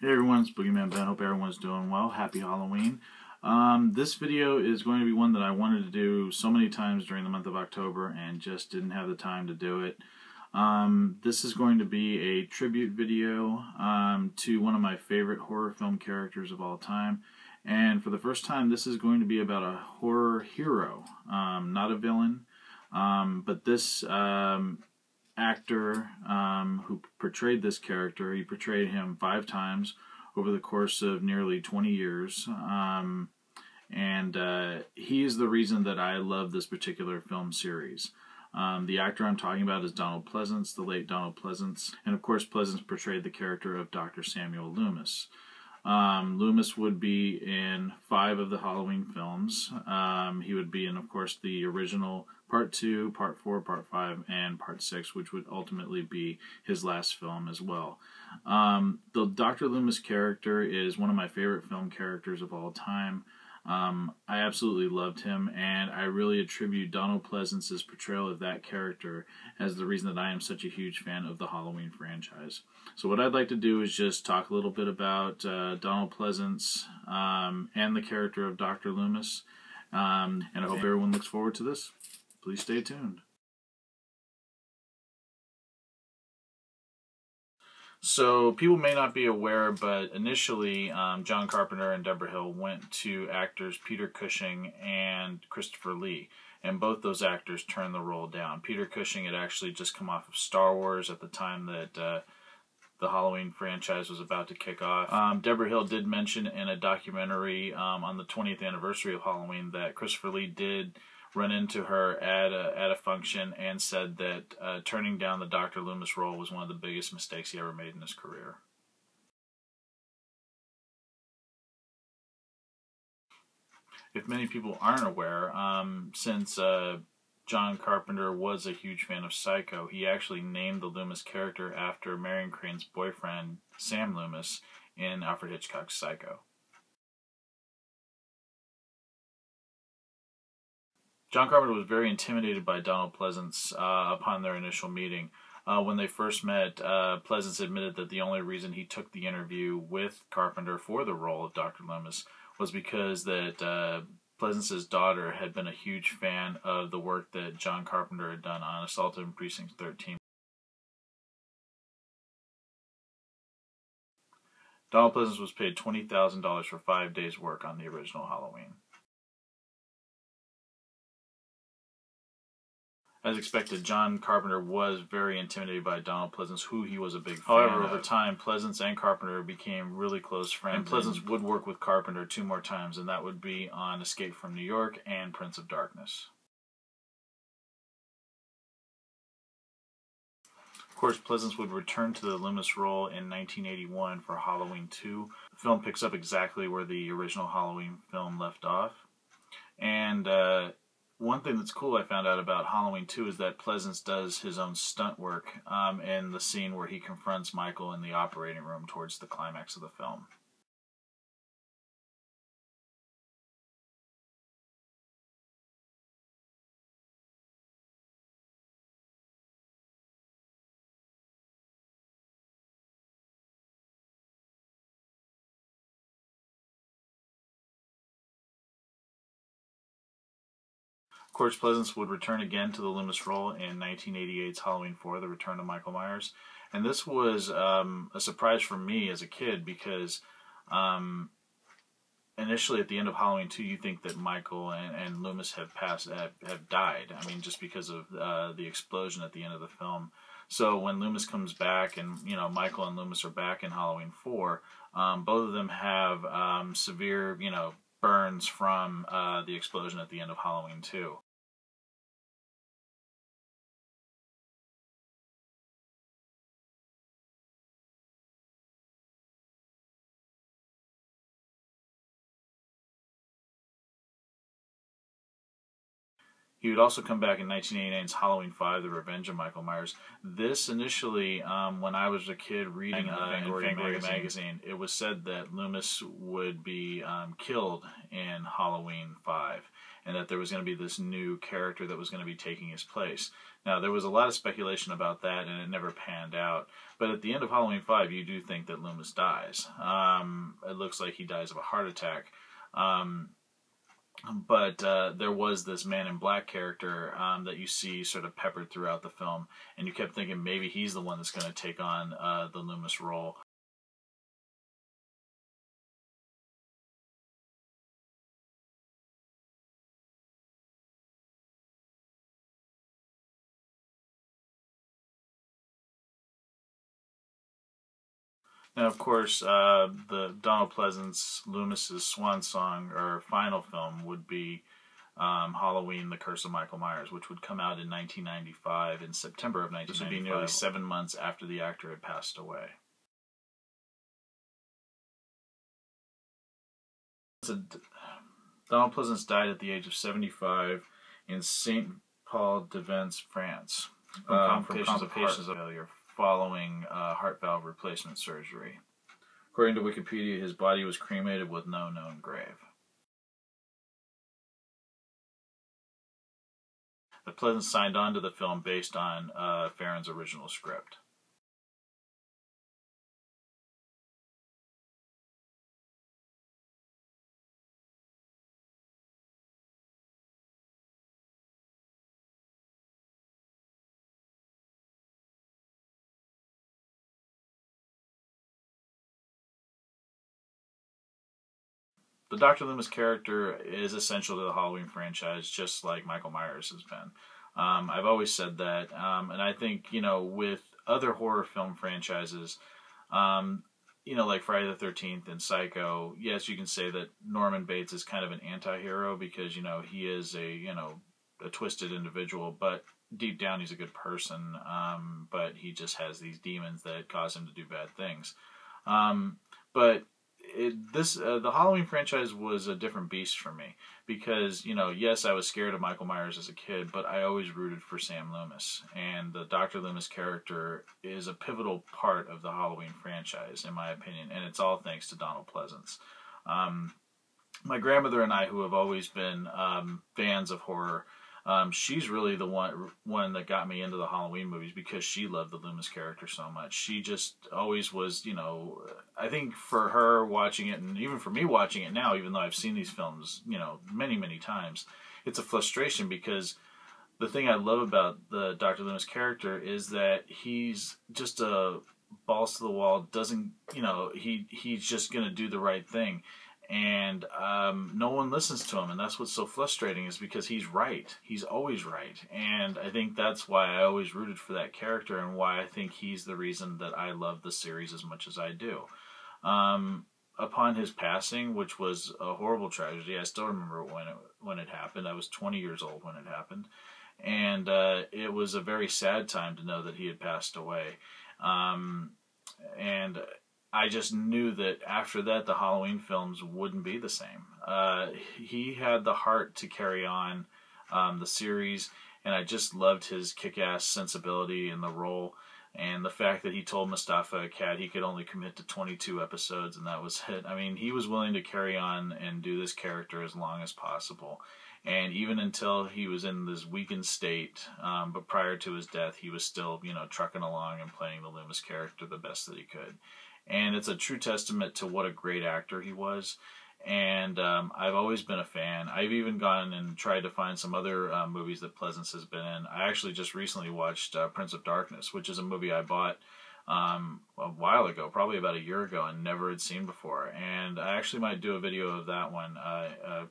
Hey everyone, it's Boogeyman Ben. Hope everyone's doing well. Happy Halloween. This video is going to be one that I wanted to do so many times during the month of October and just didn't have the time to do it. This is going to be a tribute video to one of my favorite horror film characters of all time. And for the first time, this is going to be about a horror hero, not a villain, but this actor who portrayed this character. He portrayed him 5 times over the course of nearly 20 years. He is the reason that I love this particular film series. The actor I'm talking about is Donald Pleasence, the late Donald Pleasence. And of course, Pleasence portrayed the character of Dr. Samuel Loomis. Loomis would be in 5 of the Halloween films. He would be in, of course, the original Part 2, Part 4, Part 5, and Part 6, which would ultimately be his last film as well. The Dr. Loomis character is one of my favorite film characters of all time. I absolutely loved him, and I really attribute Donald Pleasence's portrayal of that character as the reason that I am such a huge fan of the Halloween franchise. So what I'd like to do is just talk a little bit about Donald Pleasence and the character of Dr. Loomis, and I hope everyone looks forward to this. Please stay tuned. So people may not be aware, but initially John Carpenter and Deborah Hill went to actors Peter Cushing and Christopher Lee, and both those actors turned the role down. Peter Cushing had actually just come off of Star Wars at the time that the Halloween franchise was about to kick off. Deborah Hill did mention in a documentary on the 20th anniversary of Halloween that Christopher Lee did run into her at a function and said that turning down the Dr. Loomis role was one of the biggest mistakes he ever made in his career. If many people aren't aware, since John Carpenter was a huge fan of Psycho, he actually named the Loomis character after Marion Crane's boyfriend, Sam Loomis, in Alfred Hitchcock's Psycho. John Carpenter was very intimidated by Donald Pleasence upon their initial meeting. When they first met, Pleasence admitted that the only reason he took the interview with Carpenter for the role of Dr. Loomis was because that Pleasence's daughter had been a huge fan of the work that John Carpenter had done on Assault on Precinct 13. Donald Pleasence was paid $20,000 for 5 days' work on the original Halloween. As expected, John Carpenter was very intimidated by Donald Pleasence, who he was a big fan of. However, over time, Pleasence and Carpenter became really close friends, and Pleasence would work with Carpenter 2 more times, and that would be on Escape from New York and Prince of Darkness. Of course, Pleasence would return to the Loomis role in 1981 for Halloween 2. The film picks up exactly where the original Halloween film left off. And one thing that's cool I found out about Halloween 2 is that Pleasence does his own stunt work in the scene where he confronts Michael in the operating room towards the climax of the film. Of course, Pleasence would return again to the Loomis role in 1988's Halloween 4, The Return of Michael Myers. And this was a surprise for me as a kid because initially at the end of Halloween 2, you think that Michael and Loomis have died. I mean, just because of the explosion at the end of the film. So when Loomis comes back and, Michael and Loomis are back in Halloween 4, both of them have severe, burns from the explosion at the end of Halloween 2. He would also come back in 1989's Halloween 5, The Revenge of Michael Myers. This initially, when I was a kid reading Fangoria magazine, it was said that Loomis would be killed in Halloween 5, and that there was going to be this new character that was going to be taking his place. Now, there was a lot of speculation about that, and it never panned out. But at the end of Halloween 5, you do think that Loomis dies. It looks like he dies of a heart attack. But there was this Man in Black character that you see sort of peppered throughout the film, and you kept thinking maybe he's the one that's going to take on the Loomis role. Now, of course, the Donald Pleasence, Loomis's swan song, or final film, would be Halloween, The Curse of Michael Myers, which would come out in 1995, in September of 1995. This would be nearly 7 months after the actor had passed away. Donald Pleasence died at the age of 75 in St. Paul de Vence, France, from complications of heart failure following heart valve replacement surgery. According to Wikipedia, his body was cremated with no known grave. The Pleasence signed on to the film based on Farron's original script. The Dr. Loomis character is essential to the Halloween franchise, just like Michael Myers has been. I've always said that, and I think, with other horror film franchises, like Friday the 13th and Psycho, yes, you can say that Norman Bates is kind of an anti-hero because, he is a twisted individual, but deep down he's a good person, but he just has these demons that cause him to do bad things. But the Halloween franchise was a different beast for me because, yes, I was scared of Michael Myers as a kid, but I always rooted for Sam Loomis. And the Dr. Loomis character is a pivotal part of the Halloween franchise, in my opinion, and it's all thanks to Donald Pleasence. My grandmother and I, who have always been fans of horror, she's really the one that got me into the Halloween movies because she loved the Loomis character so much. She just always was, I think for her watching it, and even for me watching it now, even though I've seen these films, many, many times, it's a frustration because the thing I love about the Dr. Loomis character is that he's just a balls to the wall, doesn't, he's just going to do the right thing. And no one listens to him, and that's what's so frustrating is because he's right. He's always right. And I think that's why I always rooted for that character and why I think he's the reason that I love the series as much as I do. Upon his passing, which was a horrible tragedy, I still remember when it happened. I was 20 years old when it happened. And it was a very sad time to know that he had passed away. And I just knew that after that, the Halloween films wouldn't be the same. He had the heart to carry on the series, and I just loved his kick-ass sensibility in the role, and the fact that he told Mustafa Akkad he could only commit to 22 episodes, and that was it. I mean, he was willing to carry on and do this character as long as possible. And even until he was in this weakened state, but prior to his death, he was still, trucking along and playing the Loomis character the best that he could. And it's a true testament to what a great actor he was. And I've always been a fan. I've even gone and tried to find some other movies that Pleasence has been in. I actually just recently watched Prince of Darkness, which is a movie I bought a while ago, probably about a year ago, and never had seen before. And I actually might do a video of that one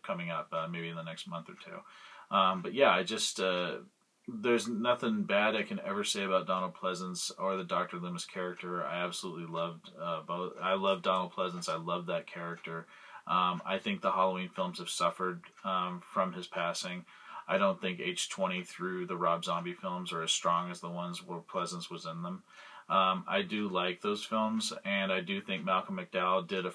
coming up, maybe in the next month or two. But yeah, I just... there's nothing bad I can ever say about Donald Pleasence or the Dr. Loomis character. I absolutely loved both. I love Donald Pleasence. I love that character. I think the Halloween films have suffered from his passing. I don't think H20 through the Rob Zombie films are as strong as the ones where Pleasence was in them. I do like those films, and I do think Malcolm McDowell did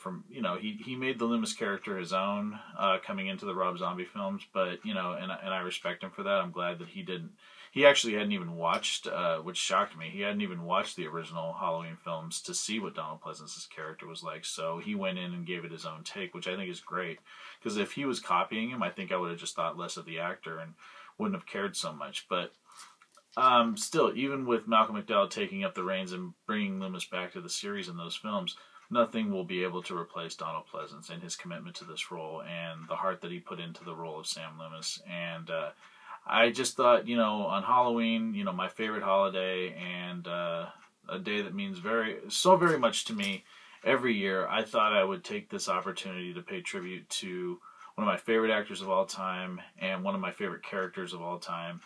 he made the Loomis character his own, coming into the Rob Zombie films, but, and I respect him for that. I'm glad that he actually hadn't even watched, which shocked me, he hadn't even watched the original Halloween films to see what Donald Pleasence's character was like, so he went in and gave it his own take, which I think is great, because if he was copying him, I think I would have just thought less of the actor and wouldn't have cared so much, but still, even with Malcolm McDowell taking up the reins and bringing Loomis back to the series in those films, nothing will be able to replace Donald Pleasence and his commitment to this role and the heart that he put into the role of Sam Loomis. And I just thought, on Halloween, my favorite holiday and a day that means so very much to me every year, I thought I would take this opportunity to pay tribute to one of my favorite actors of all time and one of my favorite characters of all time.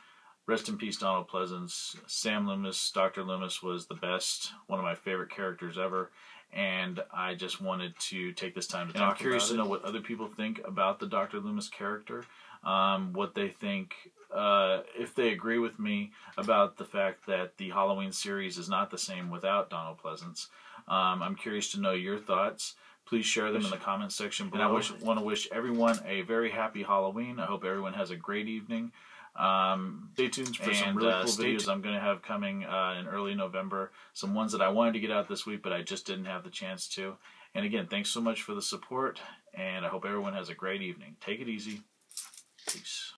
Rest in peace, Donald Pleasence. Sam Loomis, Dr. Loomis was the best, one of my favorite characters ever, and I just wanted to take this time to talk about it. I'm curious to know what other people think about the Dr. Loomis character, what they think, if they agree with me about the fact that the Halloween series is not the same without Donald Pleasence. I'm curious to know your thoughts. Please share them in the comments section below. And I want to wish everyone a very happy Halloween. I hope everyone has a great evening. Stay tuned for some really cool videos I'm going to have coming in early November. Some ones that I wanted to get out this week, but I just didn't have the chance to. And again, thanks so much for the support, and I hope everyone has a great evening. Take it easy. Peace.